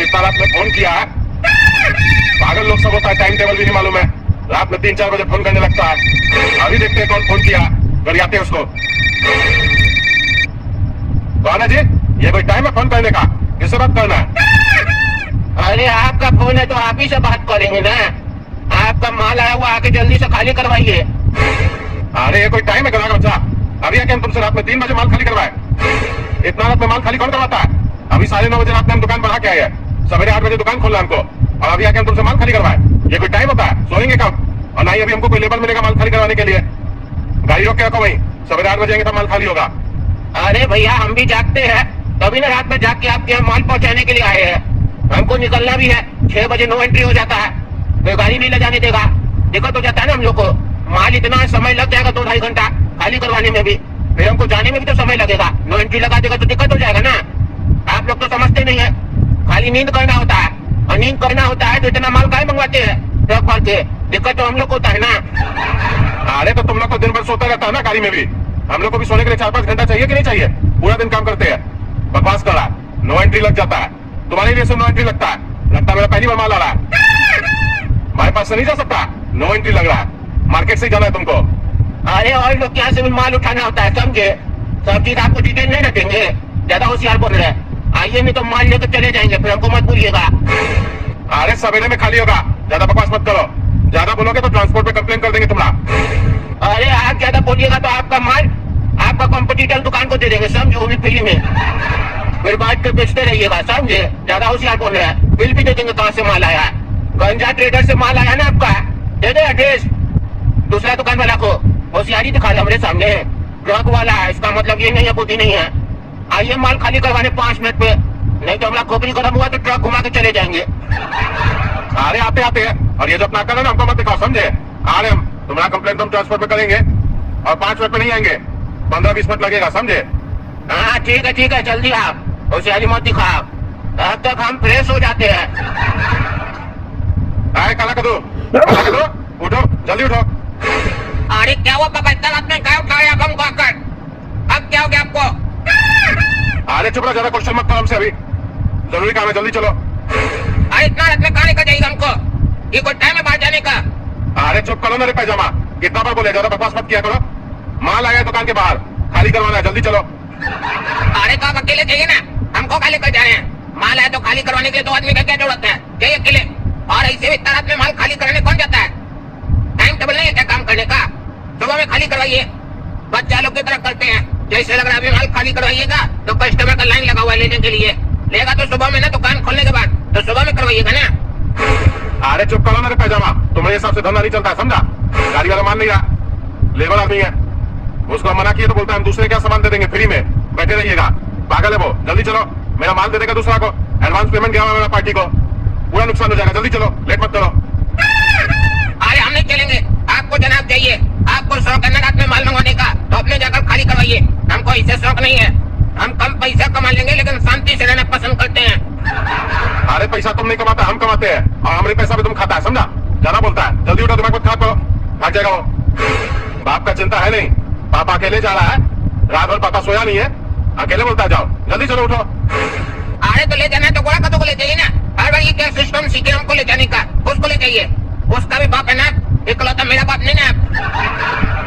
इतना रात में फोन किया है? पागल लोग सब होता है, टाइम टेबल भी नहीं मालूम है। रात में 3-4 बजे फोन करने लगता है। अभी देखते हैं कौन फोन किया, गरियाते हैं उसको। कौन है जी? ये कोई टाइम है फोन करने का? किससे बात करना है? अरे आपका फोन है तो आप ही से बात करेंगे ना। आपका माल आया हुआ, आके जल्दी से खाली करवाइए। अरे ये कोई टाइम है गधा का बच्चा? अभी आके हम तुमसे रात में 3 बजे माल खाली करवाए? इतना रात में माल खाली कौन करवाता है? अभी 9:30 बजे रात में हम दुकान बढ़ा के आए हैं। सवेरे 8 बजे दुकान खोलना हमको, और अभी आके हम तुमसे माल खाली करवाए? ये कोई टाइम होता है? सोएंगे कब? और ना ही अभी हमको कोई लेबर मिलेगा माल खाली करवाने के लिए। गाड़ी रोक के रखो वहीं, सवेरे 8 बजे तब माल खाली होगा। अरे भैया हम भी जागते हैं, तभी ना रात में जाग के आपके यहाँ माल पहुँचाने के लिए आए हैं। हमको निकलना भी है, 6 बजे नो एंट्री हो जाता है, कोई गाड़ी नहीं ले जाने देगा। दिक्कत हो जाता है ना हम लोग को। माल इतना समय लग जाएगा 2-2.5 घंटा खाली करवाने में भी, फिर हमको जाने में भी तो समय लगेगा। नो एंट्री लगा देगा तो दिक्कत हो जाएगा ना। आप लोग तो समझते नहीं है, खाली नींद करना होता है, और नींद करना होता है तो इतना माल काहे मंगवाते हैं ट्रक भर के? दिक्कत तो हम लोग को होता है ना। अरे तो तुम लोग को दिन भर सोता रहता है ना गाड़ी में भी, हम लोग को भी सोने के लिए 4-5 घंटा चाहिए कि नहीं चाहिए? पूरा दिन काम करते हैं, बकवास कर रहा है। नो एंट्री लग जाता है, तुम्हारे लिए नो एंट्री लगता है। लगता है मेरा पहली बार माल आ रहा है, हमारे पास से नहीं जा सकता। नो एंट्री लग रहा है, मार्केट से जाना है तुमको। अरे और लोग यहाँ से भी माल उठाना होता है, समझे? सब चीज आपको डिटेल नहीं रखेंगे, ज्यादा होशियार बोल रहे हैं। आइए नहीं तो माल लेकर चले जाएंगे, फिर हमको मत भूलिएगा। अरे सवेरे में खाली होगा, ज्यादा बकवास मत करो। ज्यादा बोलोगे तो ट्रांसपोर्ट पे कंप्लेन कर देंगे तुम्हारा। अरे आप ज्यादा बोलिएगा तो आपका माल आपका कंपटीटर दुकान को दे देंगे, समझे? वो भी फ्री में, फिर बात के बेचते रहिएगा, समझे? ज्यादा होशियार बोल रहे हैं। बिल भी दे देंगे कहाँ से माल आया है। गंजा ट्रेडर से माल आया ना आपका, दे दे एड्रेस दूसरा दुकान वाला को। होशियारी दिखा रहे हमारे सामने, ट्रक वाला है, इसका मतलब ये नहीं है बुद्धि नहीं है। आइए माल खाली करवाने 5 मिनट पे, नहीं तो हमारा खोपड़ी खत्म हुआ तो ट्रक घुमा के चले जाएंगे। अरे आते आते हैं, और ये जब ना करें ना हमको मत दिखाओ, समझे? आ रहे हम, तुम्हारा कंप्लेन तो हम ट्रांसपोर्ट पे करेंगे, और 5 मिनट पे नहीं आएंगे, 15-20 मिनट लगेगा, समझे? हाँ ठीक है, जल्दी आप, होशियारी मत दिखाओ, तब तक हम फ्रेश हो जाते हैं। काला कदू, उठो, जल्दी उठो। अरे क्या हुआ पापा, इतना रात में क्या उठाया हमको आकर? अब क्या हो गया आपको? अरे चुप रहो, ज्यादा क्वेश्चन मत करो हमसे, अभी जरूरी काम है, जल्दी चलो। अरे इतना रात में कहाँ लेकर जाएगा हमको? ये कोई टाइम है बाहर जाने का? अरे चुप करो ना रे पैजामा, कितना बार बोले, ज्यादा बकवास मत किया करो। माल आया दुकान के बाहर, खाली करवाना है, जल्दी चलो। अरे तो आप अकेले चाहिए ना, हमको खाली कर जा रहे हैं? माल आया तो खाली करवाने के लिए 2 आदमी का क्या जरूरत है? चाहिए अकेले? और ऐसे भी इतना रात में माल खाली करने कौन जाता है? टाइम टेबल नहीं है क्या काम करने का? सुबह में खाली करवाइए, बच्चा लोग की तरह करते हैं। जैसे लग रहा है अभी माल खाली करवाइएगा तो कस्टमर का लाइन लगा हुआ है लेने के लिए, लेगा तो सुबह में ना, दुकान खोलने के बाद तो सुबह में करवाइएगा ना। अरे चुप करो ना रे पैजामा, तुम्हारे हिसाब से धंधा नहीं चलता है, समझा? गाड़ी वाला मान नहीं रहा, लेबर आदमी है, उसको मना किया तो बोलता है हम दूसरे क्या सामान दे देंगे फ्री में, बैठे रहिएगा। पागल है वो, जल्दी चलो, मेरा माल दे देगा दूसरा को, एडवांस पेमेंट गया हुआ मेरा पार्टी को, पूरा नुकसान हो जाएगा, जल्दी चलो, लेट मत करो। अरे हम नहीं चलेंगे, आपको जनाब चाहिए, आपको शौक है ना रात में माल मंगवाने का, तो अपने जाकर खाली करवाइए। हमको इससे शौक नहीं है, हम कम पैसा कमा लेंगे लेकिन शांति से रहना पसंद करते हैं। अरे पैसा तुम नहीं कमाता, हम कमाते हैं, और हमारे पैसा भी तुम खाता है, समझा? ज्यादा बोलता है, जल्दी उठो, दिमाग मत खराब करो, भाग जाएगा वो। बाप का चिंता है नहीं, पापा अकेले जा रहा है, रात भर पापा सोया नहीं है, अकेले बोलता है जाओ, जल्दी चलो उठो। अरे तो ले जाना है तो गोड़ा कदों को ले जाइए ना, हर बार ये क्या सिस्टम सीखे हमको ले जाने का? उसको ले जाइए, उसका भी बाप है ना, इकलौता मेरा बाप नहीं ना।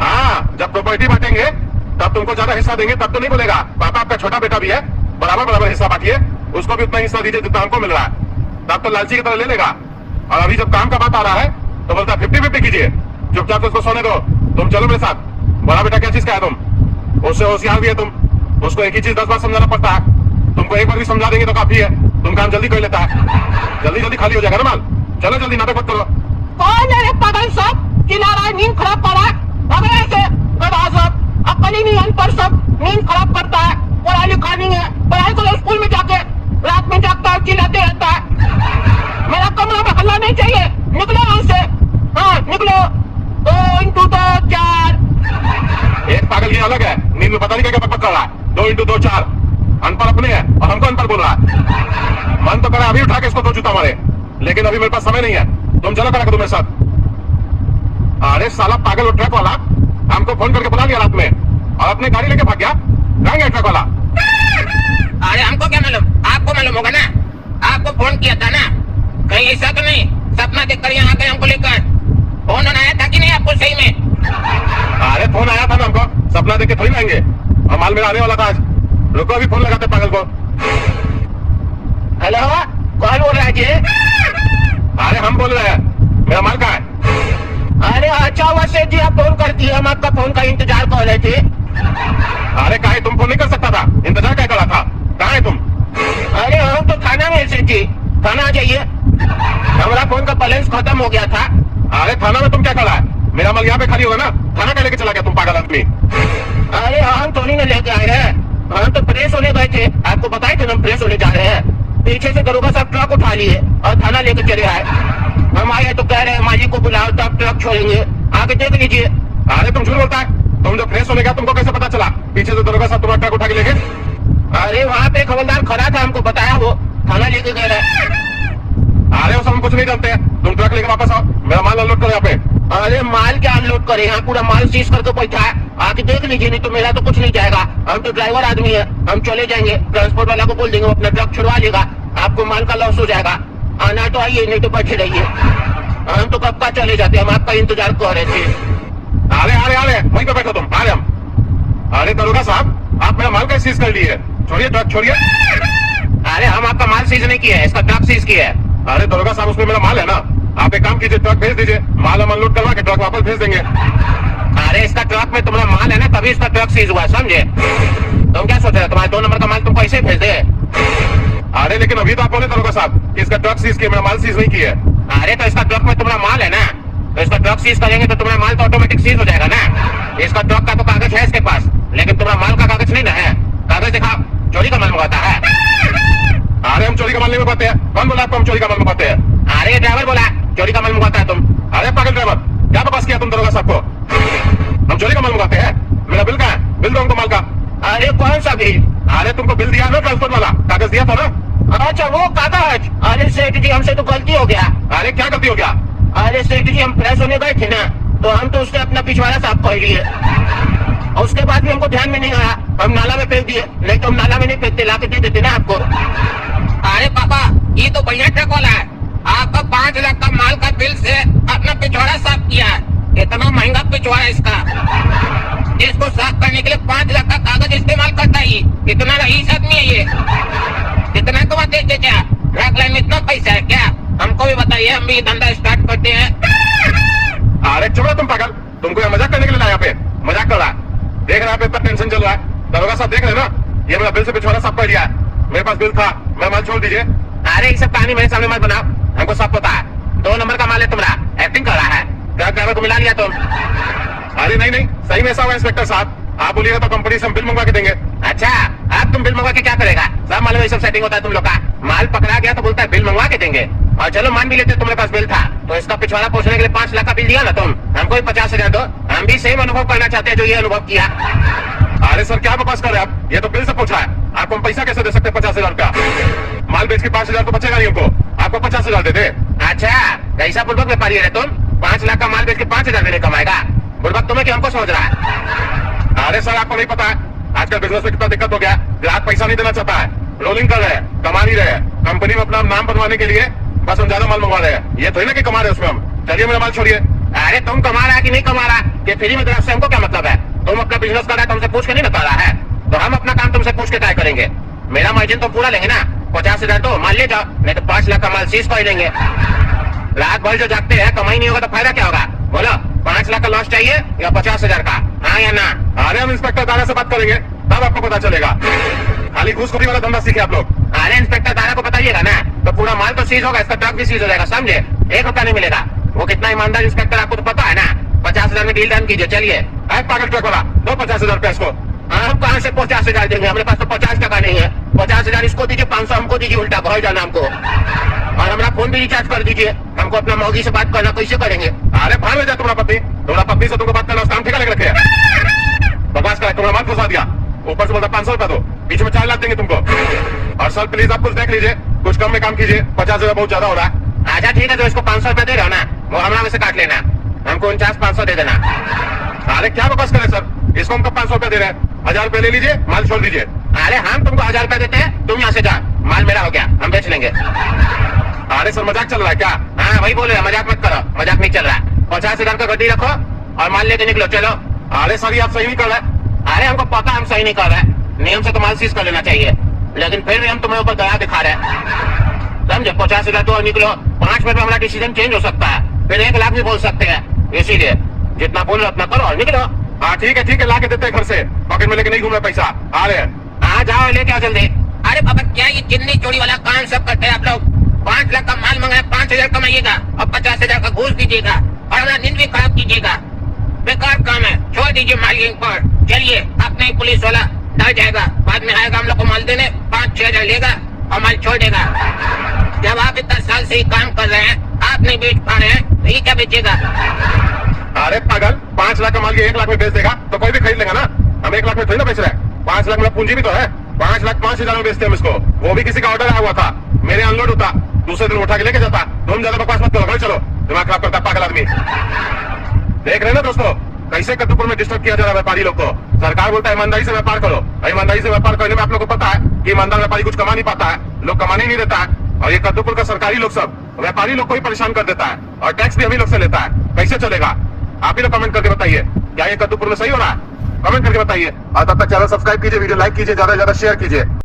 हाँ, जब प्रॉपर्टी बांटेंगे तब तुमको ज्यादा हिस्सा देंगे, तब तो नहीं बोलेगा पापा आपका छोटा बेटा भी है, बराबर हिस्सा बांटिए, उसको भी उतना हिस्सा दीजिए जितना हमको मिल रहा है, तब तो लालची की तरह ले लेगा। और अभी जब काम का बात आ रहा है तो बोलता है 50-50 कीजिए, चुपचाप से उसको सोने दो, तुम चलो मेरे साथ। बड़ा बेटा क्या चीज का है तुम, उससे होशियार भी है तुम, उसको एक ही चीज 10 बार समझाना पड़ता है, तुमको एक बार भी समझा देंगे तो काफी है, तुम काम जल्दी कर लेता है, जल्दी खाली हो जाएगा ना माल। चलो जल्दी, नाटक मत करो। कौन है पागल सब चिल्ला रहा है, नींद खराब कर रहा है? भगवान से गधा सब, अकल ही नहीं, अनपढ़ सब, नींद खराब करता है, पढ़ाई लिखा नहीं है, पढ़ाई को स्कूल में जाके रात में जागता है, चिल्लाते रहता है। मेरा कमरा में हल्ला नहीं चाहिए, निकलो यहाँ से। हाँ निकलो, 2 into 2 4। एक पागल ये अलग है, नींद में पता नहीं क्या बकबक कर रहा है। 2 into 2 4, अनपढ़ अपने है और हमको अनपढ़ बोल रहा है। मन तो करा अभी उठा के इसको 2 जूता मारे, लेकिन अभी मेरे पास समय नहीं है, तुम चलो करा मेरे साथ। अरे साला पागल ट्रक वाला हमको फोन करके बुला लिया रात में और अपने गाड़ी लेके भाग गया, कहाँ गया ट्रक वाला? अरे हमको क्या मालूम, आपको मालूम होगा ना, आपको फोन किया सपना देख के थोड़ी लाएंगे। और माल मेरा आने वाला था आज। रुको अभी फोन लगाते पागल को। हेलो, कौन बोल रहा है जी? अरे हम बोल रहे हैं, मेरा माल कहाँ है? अरे अच्छा हुआ सेठ जी आप फोन कर दिए, हम आपका फोन का इंतजार कर रहे थे। अरे काहे तुम फोन नहीं कर सकता था? इंतजार क्या करा था? कहाँ है तुम? अरे हम तो थाना में सेठ जी, थाना आ जाइए। हमारा फोन का बैलेंस खत्म हो गया था। अरे थाना में तुम क्या कर रहा है? मेरा माल यहाँ पे खाली होगा ना, थाना का लेके चला गया तुम पागल आदमी। अरे हम थोड़ी ना लेके आए हैं, हम तो प्रेस होने गए थे। आपको बताए थे हम प्रेस होने जा रहे हैं। पीछे से दरोगा साहब ट्रक उठा लिए और थाना लेके चले आए। हम आए तो कह रहे हैं मालिक को बुलाओ तब ट्रक छोड़ेंगे, आके देख लीजिए। अरे तुम झूठ बोलता है। तुम जो फ्रेश होने गया तुमको कैसे पता चला? पीछे से दरोगा साहब तुम्हारा ट्रक उठा के लेके। अरे वहाँ पे खबरदार खड़ा था, हमको बताया, वो थाना लेके गए रहे। अरे वो सब हम कुछ नहीं जानते हैं। तुम ट्रक लेके वापस आओ, मेरा माल अनलोड करो यहाँ पे। अरे माल क्या अनलोड करे, यहाँ पूरा माल सीज करके बैठा है, आके देख लीजिए, नहीं तो मेरा तो कुछ नहीं जाएगा। हम तो ड्राइवर आदमी है, हम चले जाएंगे। ट्रांसपोर्ट वाला को बोल देंगे वो अपना ट्रक छुड़वा लेगा, आपको माल का लॉस हो जाएगा। आना तो आइए, नहीं तो बैठे रहिए। हम तो कब का चले जाते, हम आपका इंतजार कर रहे थे। अरे वहीं पे बैठो तुम। अरे हम, अरे दरोगा साहब आप मेरा माल कैसे सीज कर लिए? छोड़िए ट्रक छोड़िए। अरे हम आपका माल सीज नहीं किया है, इसका ट्रक सीज किया है। अरे दरोगा साहब उसमें मेरा माल है ना, आप एक काम कीजिए, ट्रक भेज दीजिए, माल हम अनलोड करवा के ट्रक वापस भेज देंगे। अरे इसका ट्रक में तुम्हारा माल है ना, तभी इसका ट्रक सीज हुआ, समझे? तुम क्या सोच रहे हो, तुम्हारे 2 नंबर का माल तुमको ऐसे भेज दे? अरे लेकिन अभी तो आप बोले दरोगा साहब कि इसका ट्रक सीज किया, मेरा माल सीज नहीं किया है। अरे तो इसका ट्रक में तुम्हारा माल है ना, तो इसका ट्रक सीज करेंगे तो तुम्हारा माल तो ऑटोमेटिक सीज हो जाएगा ना। इसका ट्रक का तो कागज है इसके पास, लेकिन तुम्हारा माल का कागज नहीं ना है। कागज दिखाओ, चोरी का माल मंगाता है। अरे हम चोरी का माल नहीं मंगवाते हैं। कौन बोला आपको हम चोरी का माल मंगवाते हैं? अरे ड्राइवर बोला चोरी का माल मंगवाता है तुम। अरे पागल ड्राइवर, क्या बकवास किया तुम दरोगा साहब को? हम चोरी का माल मंगवाते हैं? मेरा बिल कहाँ है? बिल दो हमको माल का। अरे कौन सा बिल? अरे तुमको बिल दिया ना, ट्रांसपोर्ट वाला कागज दिया था ना। अच्छा वो कागज। अरे सेठ जी हमसे तो गलती हो गया। अरे क्या गलती हो गया? अरे सेठ जी हम फ्रेश होने गए थे ना, तो हम तो उससे अपना पिछवाड़ा साफ कर लिए, और उसके बाद भी हमको ध्यान में नहीं आया, हम नाला में फेंक दिए। नहीं तो हम नाला में नहीं फेंकते, ला के दे देते ना आपको। अरे पापा ये तो बढ़िया ट्रक वाला है, आपका 5 लाख का माल का बिल से अपना पिछवाड़ा साफ किया है। इतना महंगा पिछवाड़ा इसका, इसको साफ करने के लिए 5 लाख का कागज इस्तेमाल करता है। इतना रईस आदमी है ये, इतना तो मत देते क्या? ट्रक लाइन में इतना पैसा है क्या? हमको भी बताइए, हम भी धंधा स्टार्ट करते हैं। अरे चुप रहो तुम पागल, तुमको यहाँ मजाक करने के लिए लाया, यहाँ पे मजाक कर रहा है। देख रहा है पे इतना टेंशन चल रहा है। दरोगा साहब देख रहे ना, ये मेरा बिल से पिछवाड़ा साफ कर लिया है। मेरे पास बिल था, मैं माल छोड़ दीजिए। अरे ये सब कहानी मेरे सामने मत बनाओ, हमको सब पता है। 2 नंबर का माल है तुम्हारा, एक्टिंग कर रहा है। ट्रक ड्राइवर को मिला लिया तुम। अरे नहीं सही में ऐसा हुआ इंस्पेक्टर साहब, आप बोलिएगा तो कंपनी से हम बिल मंगवा के देंगे। अच्छा अब तुम बिल मंगवा के क्या करेगा? सब मालूम है, सब सेटिंग होता है तुम लोग का। माल पकड़ा गया तो बोलता है बिल मंगवा के देंगे। और चलो मान भी लेते तुम्हारे पास बिल था, तो इसका पिछवाड़ा पोछने के लिए 5 लाख का बिल दिया ना तुम, हमको भी 50,000 दो। हम भी सेम अनुभव करना चाहते हैं जो ये अनुभव किया। अरे सर क्या बकवास कर रहे हैं आप? ये तो बिल से पूछा है, आपको हम पैसा कैसे दे सकते हैं? 50,000 का माल बेच के 5,000 तो बचेगा नहीं हमको, आपको 50,000 दे दे। अच्छा कैसा बुड़बक व्यापारी है तुम? 5 लाख का माल बेच के 5,000 देने कमाएगा? बुड़बक तुम्हें क्या हमको समझ रहा है? अरे सर आपको नहीं पता है आजकल बिजनेस में कितना दिक्कत हो गया। ग्राहक पैसा नहीं देना चाहता है, रोलिंग कर रहे हैं, कमा नहीं रहे हैं। कंपनी में अपना नाम बनवाने के लिए बस हम ज्यादा माल मंगवा रहे हैं। ये थोड़ी ना कि कमा रहे हैं उसमें हम। चलिए मेरा माल छोड़िए। अरे तुम कमा रहा है कि नहीं कमा रहा, ये फ्री में ग्राहक से हमको क्या मतलब है? तुम अपना बिजनेस कर रहा है तो हमसे पूछ के नहीं बता रहा है, तो हम अपना काम तुमसे पूछ के तय करेंगे। मेरा मार्जिन तो पूरा लेंगे ना, 50,000 तो मान ले जाओ, नहीं तो 5 लाख का माल सीज कर लेंगे। रात भर जो जागते हैं, कमाई नहीं होगा तो फायदा क्या होगा? बोलो 5 लाख का लॉस चाहिए या 50,000 का? हाँ या ना? अरे हम इंस्पेक्टर दारा से बात करेंगे, तब आपको पता चलेगा। खाली घूसखोरी वाला धंधा सीखे आप लोग। अरे इंस्पेक्टर दारा को बताइएगा ना, तो पूरा माल तो सीज होगा, इसका ट्रक भी सीज हो जाएगा, समझे? 1 रुपया नहीं मिलेगा। वो कितना ईमानदार इंस्पेक्टर आपको तो पता है ना। 50,000 में डील डन कीजिए। चलिए पागल ट्रक वाला, दो 50,000 रुपया इसको। हम कहाँ से 50,000 देंगे? हमारे पास तो 50 टका नहीं है। 50,000 इसको दीजिए, 500 हमको दीजिए, उल्टा घर जाना हमको। और हमारा फोन भी रिचार्ज कर दीजिए। हमको अपना मौगी से बात करना कैसे करेंगे? अरे भाग ले जाए तुम्हारा पत्नी से तुमको बात करना उसका हम ठेका लेके रखे हैं। बकवास करा, तुम्हारा माल फंसा दिया, ऊपर से बोलता 500 रुपया दो, पीछे में 4 लाख देंगे तुमको। और सर प्लीज आप कुछ देख लीजिए, कुछ कम में काम कीजिए, 50,000 बहुत ज्यादा हो रहा है। अच्छा ठीक है, तो इसको 500 रुपया दे रहे हो ना, वो हमारा में से काट लेना, हमको 49,500 दे देना। अरे क्या बकवास करे सर, इसको हम तो 500 रुपया दे रहे हैं, 1,000 रुपया ले लीजिए, माल छोड़ दीजिए। अरे हम तुमको 1,000 रुपया देते हैं, तुम यहाँ से जा, माल मेरा हो गया, हम बेच लेंगे। अरे सर मजाक चल रहा है क्या? हाँ वही बोल रहे हैं, मजाक मत करो, मजाक नहीं चल रहा है। 50,000 का गड्डी रखो और माल लेके निकलो, चलो। अरे सर ये आप सही नहीं कर रहे, अरे हमको पता हम सही नहीं कर रहे, नियम से तो माल सीज कर लेना चाहिए, लेकिन फिर भी हम तुम्हें ऊपर दया दिखा रहे हैं। समझे? 50,000 तो निकलो, 5 मिनट में हमारा डिसीजन चेंज हो सकता है, फिर 1 लाख भी बोल सकते हैं। इसीलिए जितना बोल रहे उतना करो और निकलो। हाँ ठीक है, ला के देते हैं घर से, पॉकेट में लेके नहीं घूम रहे पैसा। आ रहे हैं, आ जाओ लेके आओ जल्दी। अरे बाबा क्या ये चिन्नी चोरी वाला काम सब करते हैं आप लोग? 5 लाख का माल मंगाया, 5,000 कमाइएगा और 50,000 का घूस दीजिएगा और हमारा नींद भी खराब कीजिएगा। बेकार काम है, छोड़ दीजिए मार्केटिंग पर। चलिए, अब नहीं पुलिस वाला डर जाएगा, बाद में आएगा हम लोग को माल देने, 5-6 हजार लेगा और माल छोड़ देगा। जब आप इतना साल से ही काम कर रहे हैं, आप नहीं बेच पा रहे हैं तो ये क्या बेचेगा? अरे पागल, 5 लाख का माल के 1 लाख में बेच देगा तो कोई भी खरीद लेगा ना। हम 1 लाख में थोड़ी ना बेच रहे हैं, 5 लाख में पूंजी भी तो है। 5 लाख 5,000 में बेचते हैं इसको, वो भी किसी का ऑर्डर आया हुआ था, मेरे अनलोड होता, दूसरे दिन उठा के लेके जाता। तुम ज्यादा बकवास मत करो, चलो, दिमाग खराब करता पागल आदमी। देख रहे हैं ना दोस्तों, कैसे कद्दूपुर में डिस्टर्ब किया जा रहा है व्यापारी लोग को। सरकार बोलता है ईमानदारी से व्यापार करो, ईमानदारी से व्यापार करने में आप लोग को पता है कि ईमानदार व्यापारी कुछ कमा नहीं पाता है, लोग कमाने ही नहीं देता है। और ये कद्दूपुर का सरकारी लोग सब व्यापारी लोग को ही परेशान कर देता है और टैक्स भी हम ही लोग से लेता है। कैसे चलेगा? आप ही लोग कमेंट करके बताइए, क्या ये कद्दूपुर में सही हो रहा है? कमेंट करके बताइए। और तब तक चैनल सब्सक्राइब कीजिए, वीडियो लाइक कीजिए, ज्यादा से ज्यादा शेयर कीजिए।